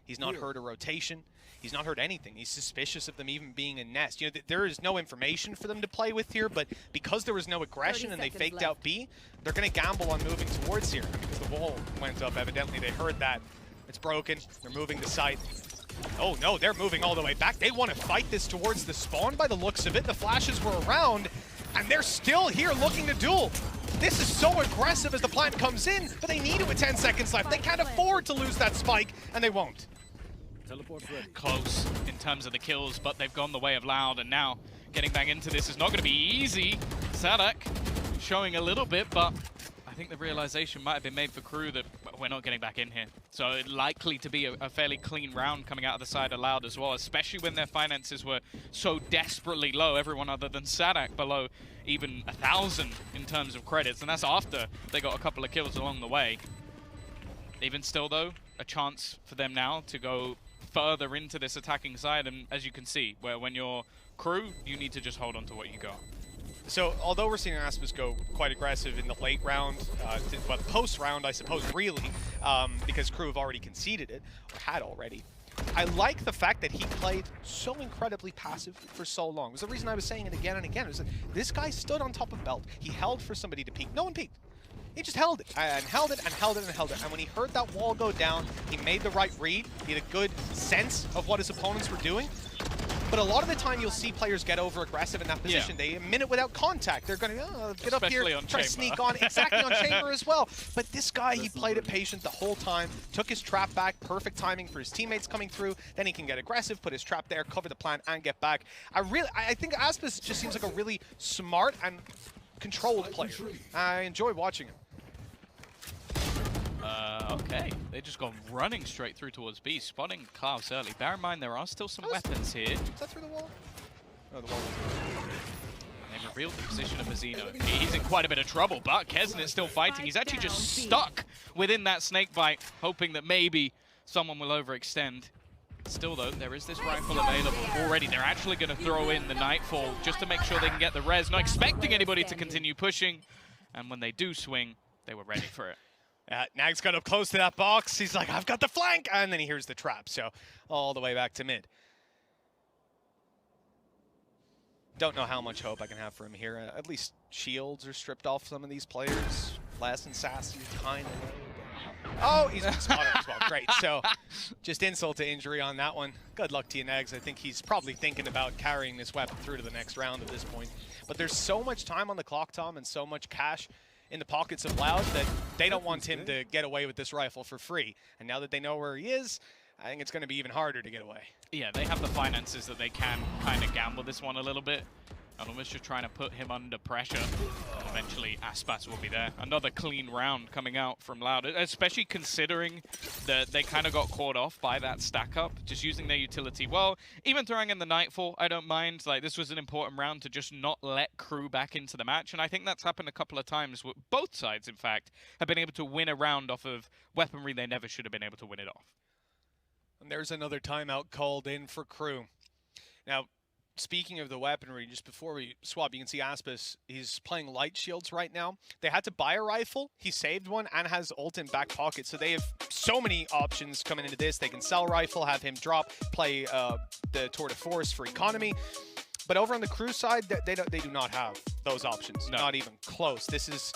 He's not heard a rotation. He's not heard anything. He's suspicious of them even being in nest. You know, there is no information for them to play with here, but because there was no aggression and they faked out B, they're going to gamble on moving towards here because the wall went up. Evidently, they heard that. It's broken. They're moving to site. Oh, no, they're moving all the way back. They want to fight this towards the spawn by the looks of it. The flashes were around, and they're still here looking to duel. This is so aggressive as the plant comes in, but they need it with 10 seconds left. They can't afford to lose that spike, and they won't. Close in terms of the kills, but they've gone the way of Loud, and now getting back into this is not going to be easy. Sadak showing a little bit, but I think the realization might have been made for KRU that we're not getting back in here. So likely to be a fairly clean round coming out of the side of Loud as well, especially when their finances were so desperately low. Everyone other than Sadak below even 1,000 in terms of credits, and that's after they got a couple of kills along the way. Even still though, a chance for them now to go further into this attacking side, and as you can see, when you're KRU, you need to just hold on to what you got. So, although we're seeing IceBox go quite aggressive in the late round, but post-round, I suppose, really, because KRU have already conceded it, or had already, I like the fact that he played so incredibly passive for so long. It was the reason I was saying it again and again. It was that this guy stood on top of Belt. He held for somebody to peek. No one peeked. He just held it, and held it, and held it, and held it. And when he heard that wall go down, he made the right read. He had a good sense of what his opponents were doing. But a lot of the time, you'll see players get over-aggressive in that position. Yeah. They a minute without contact. They're going to get up here, try to sneak on. Exactly, on Chamber as well. But this guy, he played it patient the whole time, took his trap back, perfect timing for his teammates coming through. Then he can get aggressive, put his trap there, cover the plant, and get back. I think IceBox just seems like a really smart and controlled player. I enjoy watching him. Okay, they just gone running straight through towards B, spotting Klaus early. Bear in mind, there are still some weapons here. Is that through the wall? Oh, the wall. They revealed the position of Azino. He's in quite a bit of trouble, but Kesnet's still fighting. He's actually just stuck within that snake bite, hoping that maybe someone will overextend. Still, though, there is this rifle available already. They're actually going to throw in the Nightfall just to make sure they can get the res, not expecting anybody to continue pushing. And when they do swing, they were ready for it. Nag's got up close to that box. He's like, I've got the flank. And then he hears the trap. So all the way back to mid. Don't know how much hope I can have for him here. At least shields are stripped off some of these players. Last and Sassy kind of. Oh, he's been spotted as well. Great. So just insult to injury on that one. Good luck to you, Nags. I think he's probably thinking about carrying this weapon through to the next round at this point. But there's so much time on the clock, Tom, and so much cash in the pockets of Loud that they don't want him to get away with this rifle for free. And now that they know where he is, I think it's going to be even harder to get away. Yeah, they have the finances that they can kind of gamble this one a little bit. And almost just trying to put him under pressure. And eventually, IceBox will be there. Another clean round coming out from Loud, especially considering that they kind of got caught off by that stack up, just using their utility. Well, even throwing in the Nightfall, I don't mind. Like, this was an important round to just not let KRU back into the match. And I think that's happened a couple of times. Both sides, in fact, have been able to win a round off of weaponry they never should have been able to win it off. And there's another timeout called in for KRU. Now, speaking of the weaponry, just before we swap, you can see IceBox, he's playing light shields right now. They had to buy a rifle. He saved one and has ult in back pocket. So they have so many options coming into this. They can sell rifle, have him drop, play the Tour de Force for economy. But over on the KRU side, they do not have those options. No. Not even close. This is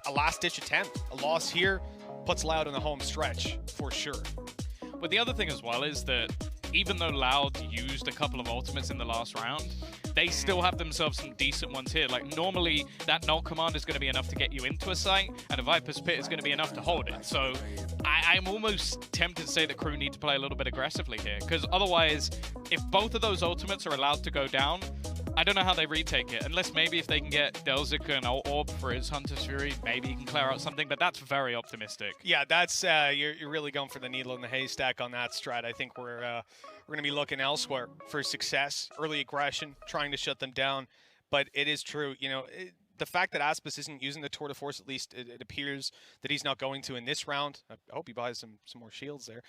a last-ditch attempt. A loss here puts Loud on the home stretch for sure. But the other thing as well is that even though Loud used a couple of ultimates in the last round, they still have themselves some decent ones here. Like, normally, that null command is going to be enough to get you into a site, and a Viper's Pit is going to be enough to hold it. So I'm almost tempted to say that KRU need to play a little bit aggressively here, because otherwise, if both of those ultimates are allowed to go down, I don't know how they retake it, unless maybe if they can get Delzik and Orb for his Hunter's Fury, maybe he can clear out something, but that's very optimistic. Yeah, that's you're really going for the needle in the haystack on that strat. I think we're going to be looking elsewhere for success, early aggression, trying to shut them down. But it is true, you know, the fact that IceBox isn't using the Tour de Force, at least it appears that he's not going to in this round. I hope he buys some more shields there.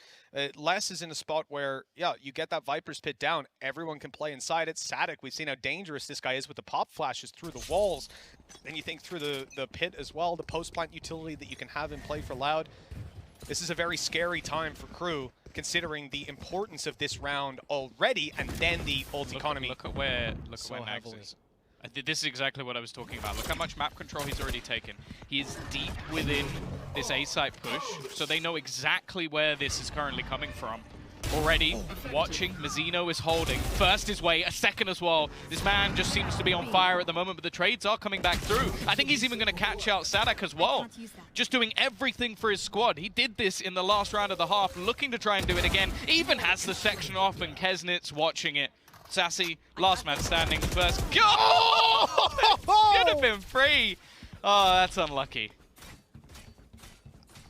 Les is in a spot where, yeah, you get that Viper's Pit down. Everyone can play inside it. Sadak, we've seen how dangerous this guy is with the pop flashes through the walls. Then you think through the pit as well, the post-plant utility that you can have in play for Loud. This is a very scary time for KRU, considering the importance of this round already, and then the ult economy. Look at where Nags is. This is exactly what I was talking about. Look how much map control he's already taken. He is deep within this A-site push, so they know exactly where this is currently coming from. Already watching, Mazino is holding. First his way, a second as well. This man just seems to be on fire at the moment, but the trades are coming back through. I think he's even going to catch out Sadak as well. Just doing everything for his squad. He did this in the last round of the half, looking to try and do it again. Even has the section off, and Kesnit's watching it. Sassy, last man standing first. Oh! Could have been free. Oh, that's unlucky.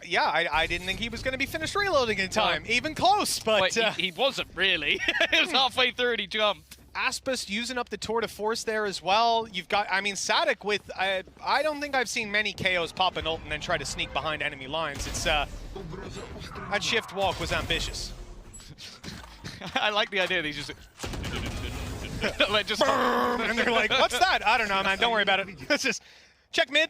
Yeah, I didn't think he was going to be finished reloading in time. Even close, but... he wasn't really. He was halfway through and he jumped. IceBox using up the tour de force there as well. You've got, I mean, Sadak with... I don't think I've seen many KOs pop an ult and then try to sneak behind enemy lines. It's... that shift walk was ambitious. I like the idea that he's just... like just and they're like, what's that? I don't know, man. Don't worry about it. Let's just check mid.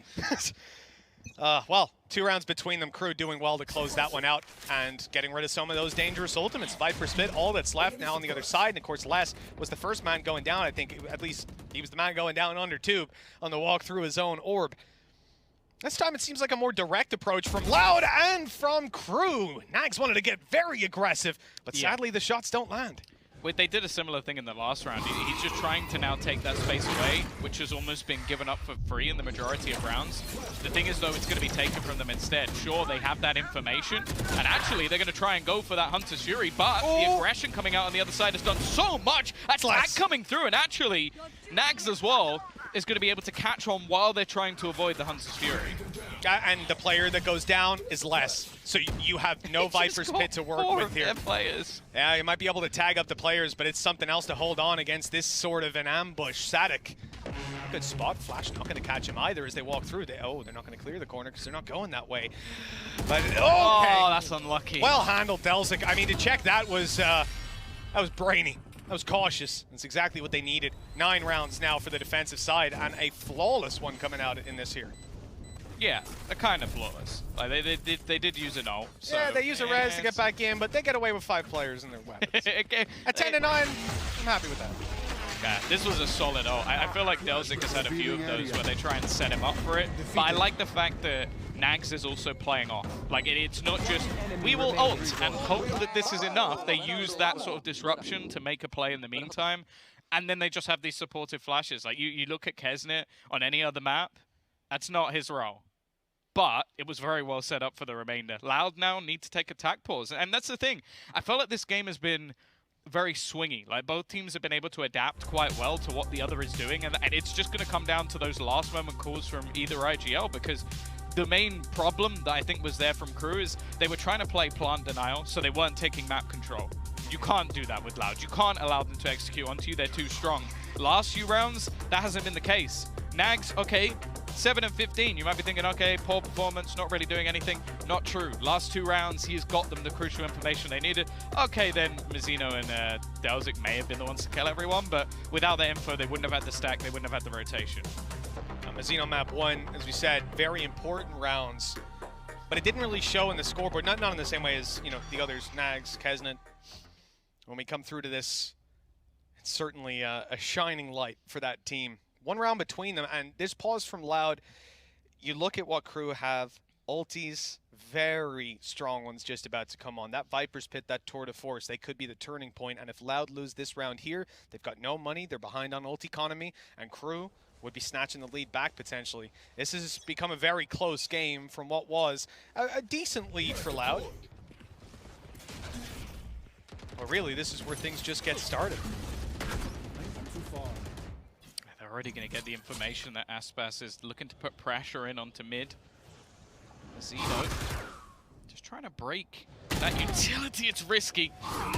Well, 2 rounds between them. KRU doing well to close that one out and getting rid of some of those dangerous ultimates. Viper split, all that's left now on the other side. And of course, Les was the first man going down. I think at least he was the man going down under tube on the walk through his own orb. This time it seems like a more direct approach from Loud and from KRU. Nags wanted to get very aggressive, but sadly the shots don't land. They did a similar thing in the last round. He's just trying to now take that space away, which has almost been given up for free in the majority of rounds. The thing is, though, it's going to be taken from them instead. Sure, they have that information, and actually they're going to try and go for that Hunter's Fury, but the aggression coming out on the other side has done so much. Attack coming through, and actually, Nags as well is going to be able to catch on while they're trying to avoid the Hunter's Fury. And the player that goes down is Les. So you have no Viper's Pit to work with here. Players. Yeah, you might be able to tag up the players, but it's something else to hold on against this sort of an ambush. Sadak, good spot. Flash not going to catch him either as they walk through. They're not going to clear the corner because they're not going that way. But okay. Oh, that's unlucky. Well handled, Delzik. I mean, to check that was brainy. That was cautious. That's exactly what they needed. 9 rounds now for the defensive side, and a flawless one coming out in this here. Yeah, a kind of flawless. Like they did use an ult. So, yeah, they use a res to get back in, but they get away with 5 players and their weapons. At 10 to 9, I'm happy with that. Yeah, this was a solid ult. I feel like Delzik has had a few of those where they try and set him up for it. But I like the fact that Nags is also playing off. Like, it's not just, we will ult and hope that this is enough. They use that sort of disruption to make a play in the meantime. And then they just have these supportive flashes. Like, you look at Kesnit on any other map, that's not his role. But it was very well set up for the remainder. Loud now need to take attack pause. And that's the thing. I felt like this game has been very swingy. Like, both teams have been able to adapt quite well to what the other is doing. And it's just going to come down to those last moment calls from either IGL, because the main problem that I think was there from KRU is they were trying to play plant denial, so they weren't taking map control. You can't do that with Loud. You can't allow them to execute onto you. They're too strong. Last few rounds, that hasn't been the case. Nags, okay, 7 and 15. You might be thinking, okay, poor performance, not really doing anything. Not true. Last 2 rounds, he's got them the crucial information they needed. Okay, then Mazino and Delzik may have been the ones to kill everyone, but without that info, they wouldn't have had the stack, they wouldn't have had the rotation. Mazino map 1, as we said, very important rounds, but it didn't really show in the scoreboard, not in the same way as, you know, the others, Nags, Kesnit. When we come through to this, it's certainly a shining light for that team. 1 round between them, and this pause from Loud, you look at what KRU have, ultis, very strong ones just about to come on. That Viper's Pit, that tour de force, they could be the turning point, and if Loud lose this round here, they've got no money, they're behind on ult economy, and KRU would be snatching the lead back potentially. This has become a very close game from what was a decent lead for Loud. Well, really, this is where things just get started. They're already going to get the information that IceBox is looking to put pressure in onto mid. Mazino just trying to break that utility. It's risky.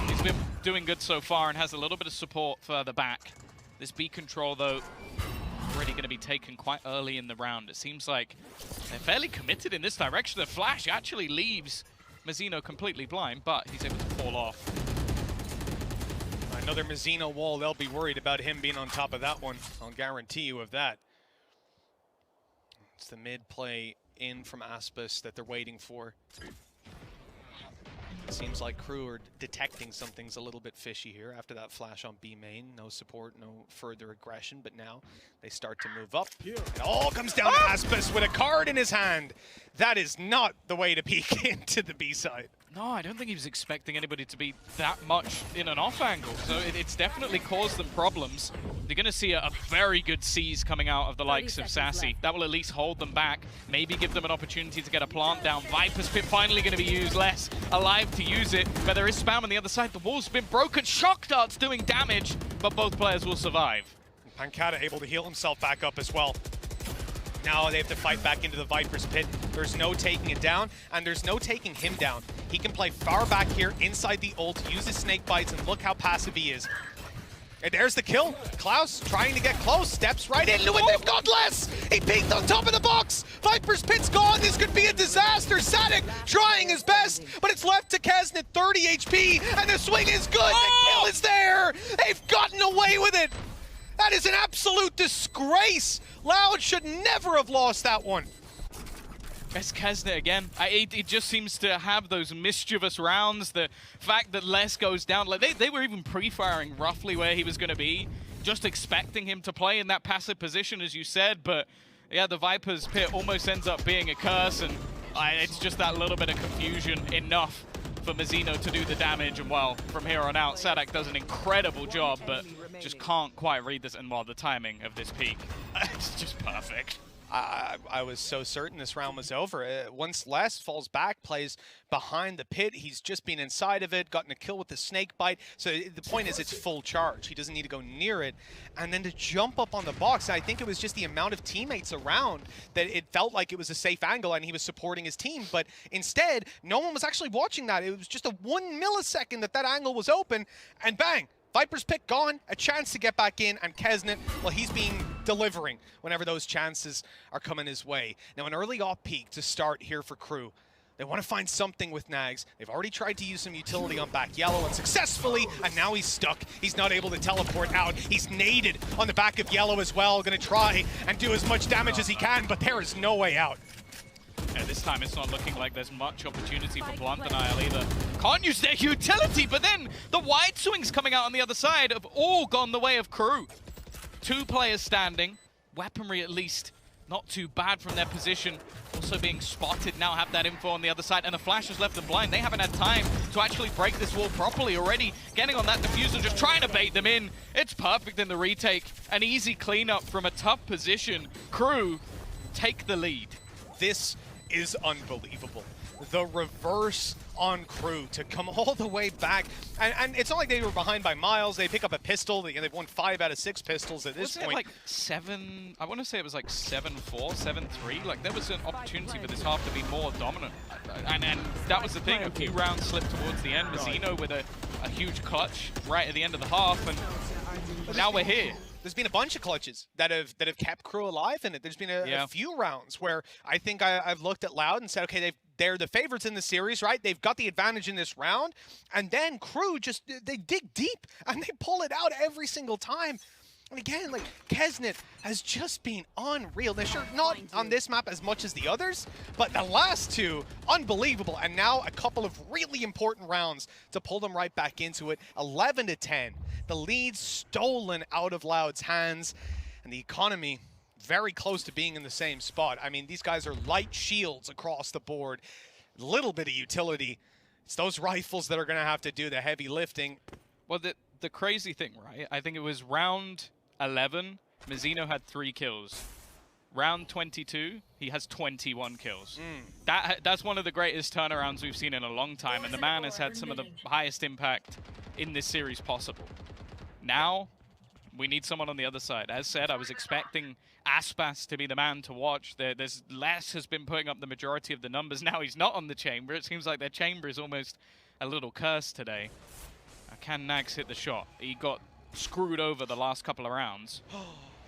He's been doing good so far and has a little bit of support further back. This B control, though, already going to be taken quite early in the round. It seems like they're fairly committed in this direction. The flash actually leaves Mazino completely blind, but he's able to fall off. Another Mazino wall, they'll be worried about him being on top of that one. I'll guarantee you of that. It's the mid play in from IceBox that they're waiting for. Seems like KRU are detecting something's a little bit fishy here after that flash on B main. No support, no further aggression, but now they start to move up. It all comes down to IceBox with a card in his hand. That is not the way to peek into the B side. No, I don't think he was expecting anybody to be that much in an off angle, so it's definitely caused them problems. They're going to see a very good seize coming out of the likes of Sassy. That will at least hold them back, maybe give them an opportunity to get a plant down. Viper's Pit finally going to be used, less alive to use it, but there is spam on the other side. The wall's been broken, Shock Dart's doing damage, but both players will survive. Pancata able to heal himself back up as well. Now they have to fight back into the Viper's Pit. There's no taking it down, and there's no taking him down. He can play far back here inside the ult, use his snake bites, and look how passive he is. And there's the kill. Klaus trying to get close, steps right into it. They've got less. He peeked on top of the box. Viper's Pit's gone. This could be a disaster. Sadik trying his best, but it's left to Kesnet, 30 HP, and the swing is good. The kill is there. They've gotten away with it. That is an absolute disgrace. Loud should never have lost that one. It's Kesnet again. It just seems to have those mischievous rounds. The fact that Les goes down, like they were even pre-firing roughly where he was going to be, just expecting him to play in that passive position, as you said. But yeah, the Viper's Pit almost ends up being a curse, and it's just that little bit of confusion enough for Mazzino to do the damage. And well, from here on out, Sadak does an incredible job, but just can't quite read this. And well, the timing of this peak, it's just perfect. I was so certain this round was over. Once Les falls back, plays behind the pit, he's just been inside of it, gotten a kill with the snake bite. So the point is it's full charge. He doesn't need to go near it. And then to jump up on the box, I think it was just the amount of teammates around that it felt like it was a safe angle and he was supporting his team. But instead, no one was actually watching that. It was just a 1 millisecond that angle was open, and bang! Viper's Pick gone, a chance to get back in, and Kesnet, well, he's been delivering whenever those chances are coming his way. Now, an early off peak to start here for KRU. They want to find something with Nags. They've already tried to use some utility on back yellow unsuccessfully, and now he's stuck. He's not able to teleport out. He's naded on the back of yellow as well. Going to try and do as much damage as he can, but there is no way out. Yeah, this time it's not looking like there's much opportunity for Blunt Denial either. Can't use their utility, but then the wide swings coming out on the other side have all gone the way of KRU. 2 players standing, weaponry at least not too bad from their position. Also being spotted, now have that info on the other side, and the Flash has left them blind. They haven't had time to actually break this wall properly already. Getting on that diffuser, just trying to bait them in. It's perfect in the retake. An easy cleanup from a tough position. KRU take the lead. This is unbelievable. The reverse on KRU to come all the way back. And it's not like they were behind by miles. They pick up a pistol. They've won 5 out of 6 pistols at this point. Wasn't it like 7, I want to say it was like 7-4, 7-3. Like there was an opportunity for this half to be more dominant. And that was the thing, a few rounds slipped towards the end. Mazzino with a huge clutch right at the end of the half, and now we're here. There's been a bunch of clutches that have kept KRU alive in it. There's been a few rounds where I think I've looked at Loud and said, okay, they're the favorites in the series, right? They've got the advantage in this round. And then KRU just, they dig deep and they pull it out every single time. And again, like, Kesnet has just been unreal. Now, sure, not on this map as much as the others, but the last 2, unbelievable. And now a couple of really important rounds to pull them right back into it. 11-10. The lead stolen out of Loud's hands. And the economy very close to being in the same spot. I mean, these guys are light shields across the board. A little bit of utility. It's those rifles that are going to have to do the heavy lifting. Well, the crazy thing, right? I think it was round 11, Mazzino had 3 kills. Round 22, he has 21 kills. That's one of the greatest turnarounds we've seen in a long time, and the man has had some of the highest impact in this series possible. Now, we need someone on the other side. As said, I was expecting IceBox to be the man to watch. There's Les has been putting up the majority of the numbers. Now he's not on the chamber. It seems like their chamber is almost a little cursed today. Can Nags hit the shot? He got screwed over the last couple of rounds.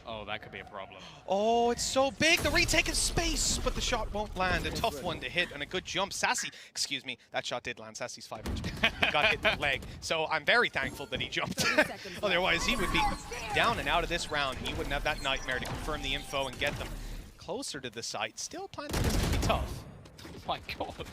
Oh, that could be a problem. Oh, it's so big. The retake of space, but the shot won't land. A tough one to hit and a good jump. Sassy, excuse me, that shot did land. Sassy's 5 inch. He got hit in the leg. So I'm very thankful that he jumped. Otherwise, he would be down and out of this round. He wouldn't have that nightmare to confirm the info and get them closer to the site. Still planting is going to be tough. my god.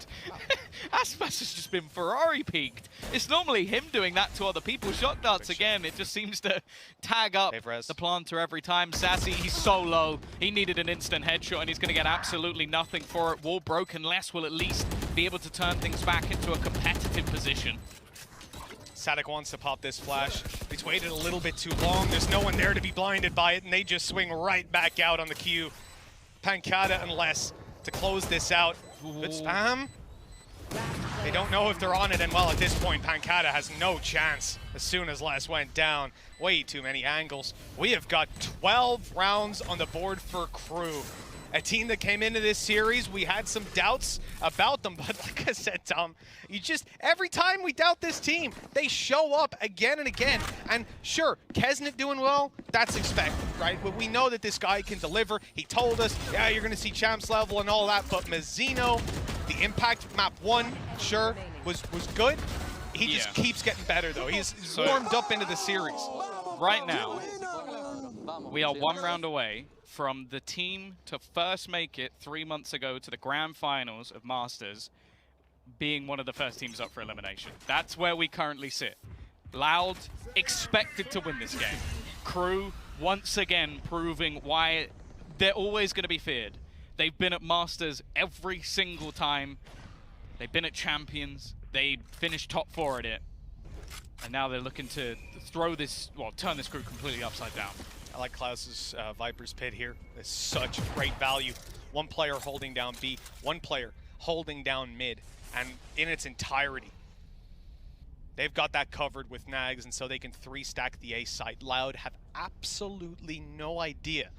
IceBox has just been Ferrari peaked. It's normally him doing that to other people. Shot darts again, it just seems to tag up the planter every time. Sassy, he's so low. He needed an instant headshot and he's going to get absolutely nothing for it. Wall broken, Les will at least be able to turn things back into a competitive position. Sadek wants to pop this flash. He's waited a little bit too long. There's no one there to be blinded by it, and they just swing right back out on the queue. Pancada and Les to close this out. Good spam. They don't know if they're on it, and well, at this point, Pancada has no chance as soon as Les went down. Way too many angles. We have got 12 rounds on the board for KRU. A team that came into this series, we had some doubts about them, but like I said, Tom, every time we doubt this team, they show up again and again. And sure, Kesnet doing well, that's expected, right? But we know that this guy can deliver. He told us, yeah, you're gonna see champs level and all that, but Mazzino, the impact map 1, sure, was good. He just keeps getting better though. He's warmed up into the series. Right now, we are 1 round away from the team to first make it 3 months ago to the grand finals of Masters being one of the first teams up for elimination. That's where we currently sit. Loud expected to win this game. KRU once again proving why they're always going to be feared. They've been at Masters every single time. They've been at Champions. They finished top 4 at it. And now they're looking to throw this, well, turn this group completely upside down. I like Klaus's Viper's Pit here. It's such great value. 1 player holding down B, 1 player holding down mid, and in its entirety. They've got that covered with Nags, and so they can 3-stack the A site. Loud have absolutely no idea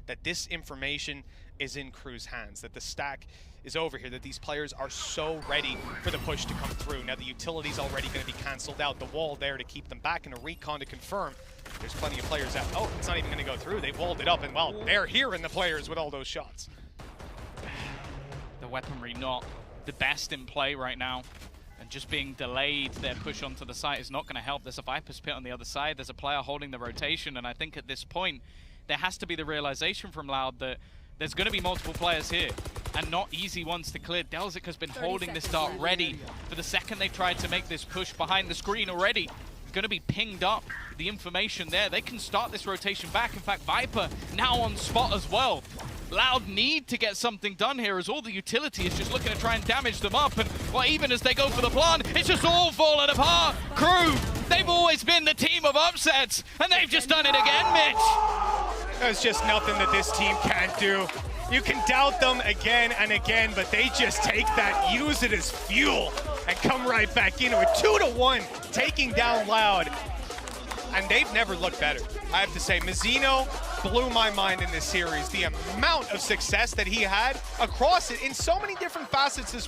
that this information is in KRU's hands, that the stack is over here, that these players are so ready for the push to come through. Now the utility's already going to be cancelled out, the wall there to keep them back, and a recon to confirm. There's plenty of players out. Oh, it's not even going to go through. They've walled it up, and well, they're hearing the players with all those shots. The weaponry not the best in play right now, and just being delayed, their push onto the site is not going to help. There's a Viper's Pit on the other side. There's a player holding the rotation, and I think at this point, there has to be the realization from Loud that there's going to be multiple players here, and not easy ones to clear. Delzik has been holding this dart ready for the second they tried to make this push behind the screen already. Going to be pinged up, the information there. They can start this rotation back. In fact, Viper now on spot as well. Loud need to get something done here as all the utility is just looking to try and damage them up. And well, even as they go for the plant, it's just all falling apart. KRU, they've always been the team of upsets, and they've just done it again, Mitch. There's just nothing that this team can't do. You can doubt them again and again, but they just take that, use it as fuel, and come right back into it. 2-1, taking down Loud. And they've never looked better. I have to say, Mazzino blew my mind in this series. The amount of success that he had across it in so many different facets as